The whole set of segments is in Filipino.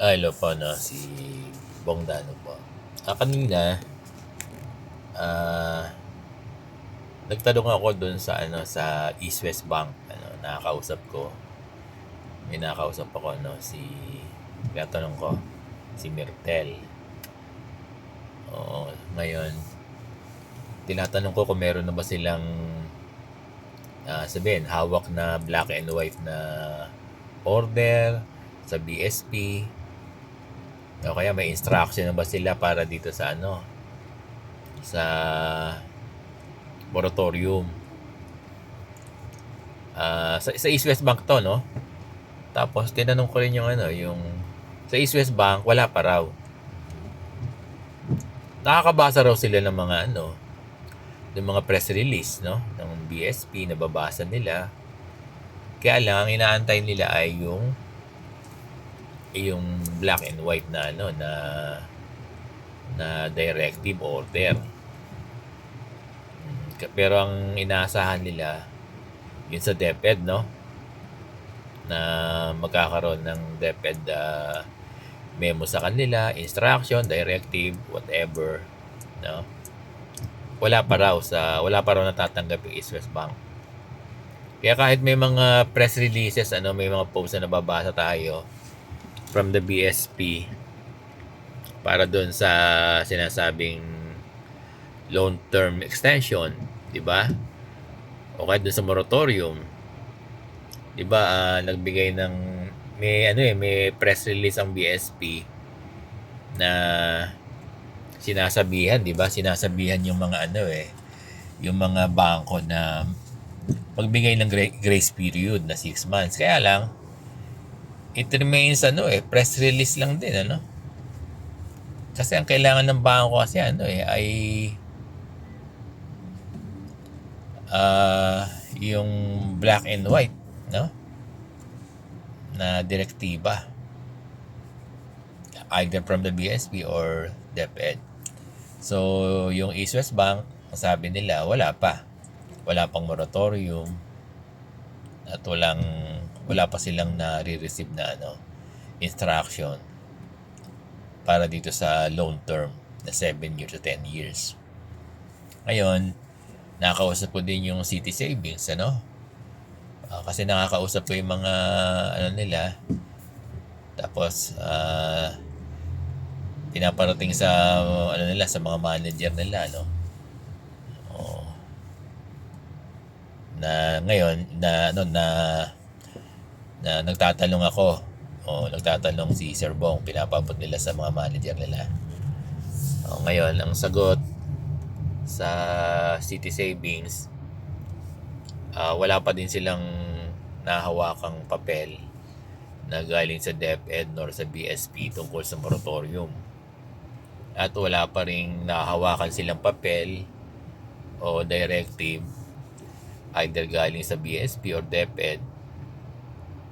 Hello po, no, si Bong Dano po. Kanina, ah, nagtanong ako dun sa sa East West Bank, nakakausap ko. May nakakausap ako, no, tinatanong ko, si Myrtle. Oo, ngayon, tinatanong ko kung meron na ba silang, sabihin, hawak na black and white na order sa BSP. O kaya may instruction na ba sila para dito sa sa moratorium. Sa East West Bank to, no? Tapos tinanong ko rin yung sa East West Bank wala pa raw. Nakakabasa raw sila ng mga ng mga press release, no, ng BSP, nababasa nila. Kaya lang ang inaantay nila ay yung black and white na na directive order. Pero ang inaasahan nila yun sa DepEd, no, na magkakaroon ng DepEd memo sa kanila, instruction, directive, whatever, no. Wala pa raw natatanggap yung East West Bank. Kaya kahit may mga press releases, may mga posts na nababasa tayo from the BSP para doon sa sinasabing long term extension, 'di ba? O kahit doon sa moratorium, 'di ba, nagbigay ng may press release ang BSP na sinasabihan, 'di ba? Sinasabihan yung mga yung mga bangko na magbigay ng grace period na 6 months. Kaya lang it remains press release lang din, Kasi ang kailangan ng bangko kasi ay yung black and white, no? Na direktiba either from the BSP or DepEd. So, yung East West Bank, sabi nila, wala pang moratorium at wala pa silang nare-receive na instruction para dito sa long term na 7 years to 10 years. Ngayon, nakakausap ko din yung City Savings, kasi nakakausap ko yung mga nila. Tapos pinaparating sa nila, sa mga manager nila, na ngayon na nagtatanong ako, nagtatanong si Sir Bong, pinapabot nila sa mga manager nila. Ngayon ang sagot sa City Savings, wala pa din silang nahawakang papel na galing sa DepEd nor sa BSP tungkol sa moratorium. At wala pa ring nahawakan silang papel o directive either galing sa BSP or DepEd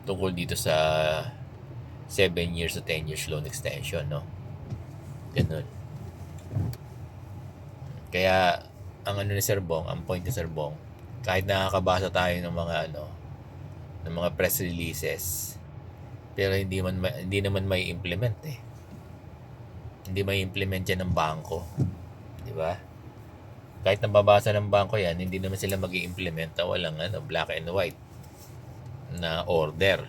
tungkol dito sa 7 years to 10 years loan extension, no? Ganun. Kaya ang ni Sir Bong, ang point ni Sir Bong, kahit nakakabasa tayo ng mga press releases, pero hindi naman may implement Hindi may implement yan ng bangko, 'di ba? Kahit nababasa ng bangko yan, hindi naman sila mag-i-implement na walang black and white na order.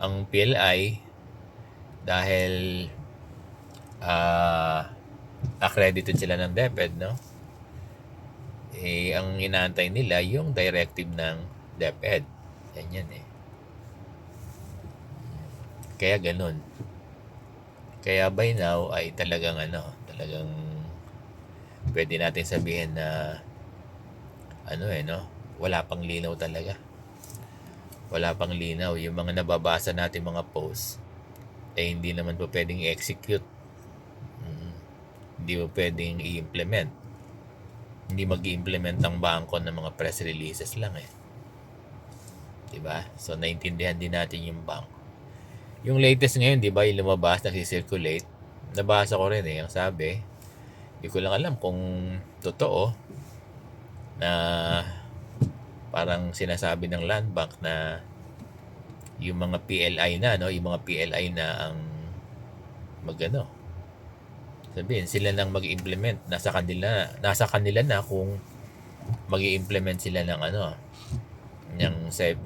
Ang PLI, dahil accredited sila ng DepEd, no? Ang inaantay nila yung directive ng DepEd. Yan Kaya ganun. Kaya by now ay talagang pwede natin sabihin na wala pang linaw talaga. Wala pang linaw. Yung mga nababasa natin mga posts, hindi naman po pwedeng i-execute. Hindi po pwedeng i-implement. Hindi mag-i-implement ang bangko ng mga press releases lang diba? So, naintindihan din natin yung bangko. Yung latest ngayon, di ba, yung lumabas, nag-circulate, nabasa ko rin ang sabi, hindi ko lang alam kung totoo, na parang sinasabi ng Land Bank na yung mga PLI na, no? Yung mga PLI na ang magano. Sabihin, sila nang mag-implement. Nasa kanila na kung mag-i-implement sila ng ano, ng 7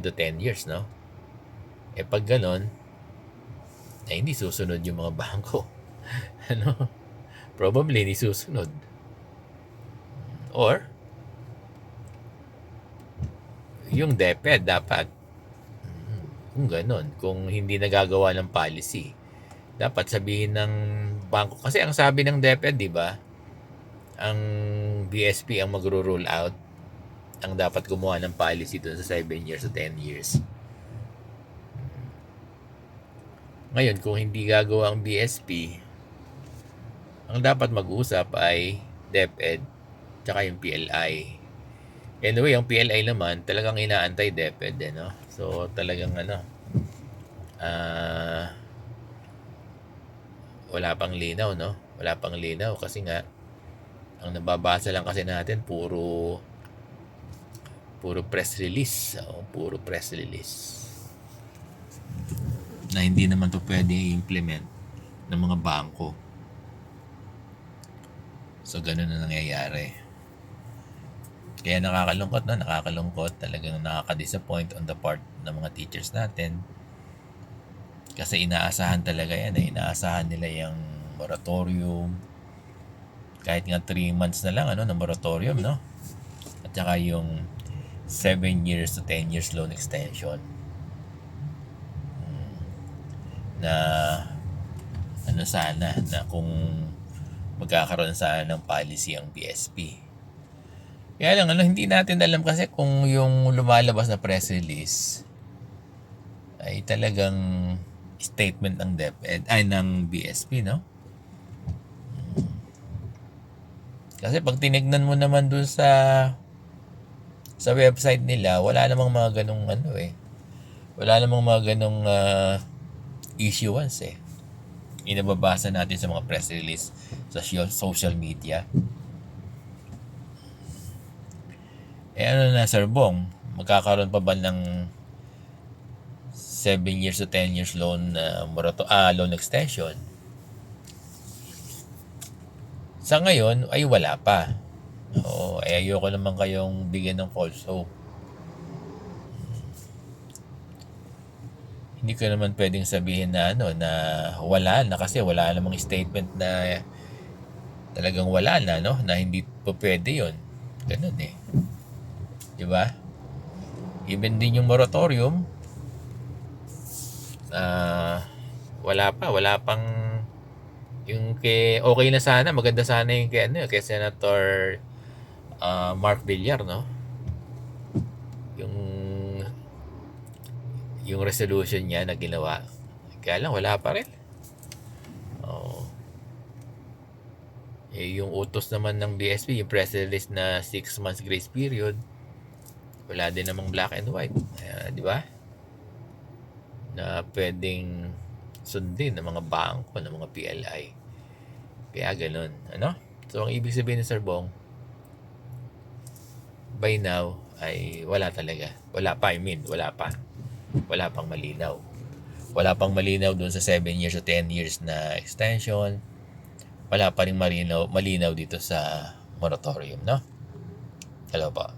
to 10 years, no? Eh pag ganon, eh hindi susunod yung mga bangko. Ano? Probably hindi susunod. Or, yung DepEd dapat, kung ganon, kung hindi nagagawa ng policy, dapat sabihin ng bangko. Kasi ang sabi ng DepEd, di ba, ang BSP ang magro-roll out, ang dapat gumawa ng policy doon sa 7 years to 10 years. Ngayon, kung hindi gagawa ang BSP, ang dapat mag-usap ay DepEd tsaka yung PLI. Anyway, ang PLI naman talagang inaantay DepEd, no? So talagang wala pang linaw, no? Wala pang linaw kasi nga ang nababasa lang kasi natin puro press release, puro press release na hindi naman to pwede i-implement ng mga bangko. So ganun na nangyayari. Kaya nakakalungkot, no? Nakakalungkot, talagang nakaka-disappoint on the part ng mga teachers natin. Kasi inaasahan talaga yan, inaasahan nila yung moratorium. Kahit nga 3 months na lang ng moratorium, no? At saka yung 7 years to 10 years loan extension. Na sana na kung magkakaroon sana ng policy ang BSP. Kaya lang hindi natin alam kasi kung yung lumalabas na press release ay talagang statement ng DepEd ay ng BSP, no? Kasi pag tinignan mo naman dun sa website nila, wala namang mga ganung wala namang mga ganung issuance inababasa natin sa mga press release sa social media. Sir Bong, magkakaroon pa ba ng 7 years to 10 years loan loan extension? Sa ngayon ay wala pa. Ayoko naman kayong bigyan ng false hope. Hindi ko naman pwedeng sabihin na na wala na kasi wala namang statement na talagang wala na, no? Na hindi pa pwede 'yon. Ganun 'Di ba? Even din yung moratorium, wala pang yung okay na sana, maganda sana yung kay Senator Mark Villar, no? Yung resolution niya na ginawa. Kaya lang wala pa rin. Yung utos naman ng BSP, yung press release na 6 months grace period, wala din namang black and white. Di ba? Na pwedeng sundin ng mga bangko, ng mga PLI. Kaya ganun. So, ang ibig sabihin ni Sir Bong, by now, ay wala talaga. Wala pa. Wala pang malinaw. Wala pang malinaw dun sa 7 years o 10 years na extension. Wala pa rin malinaw dito sa moratorium, no? Hello po.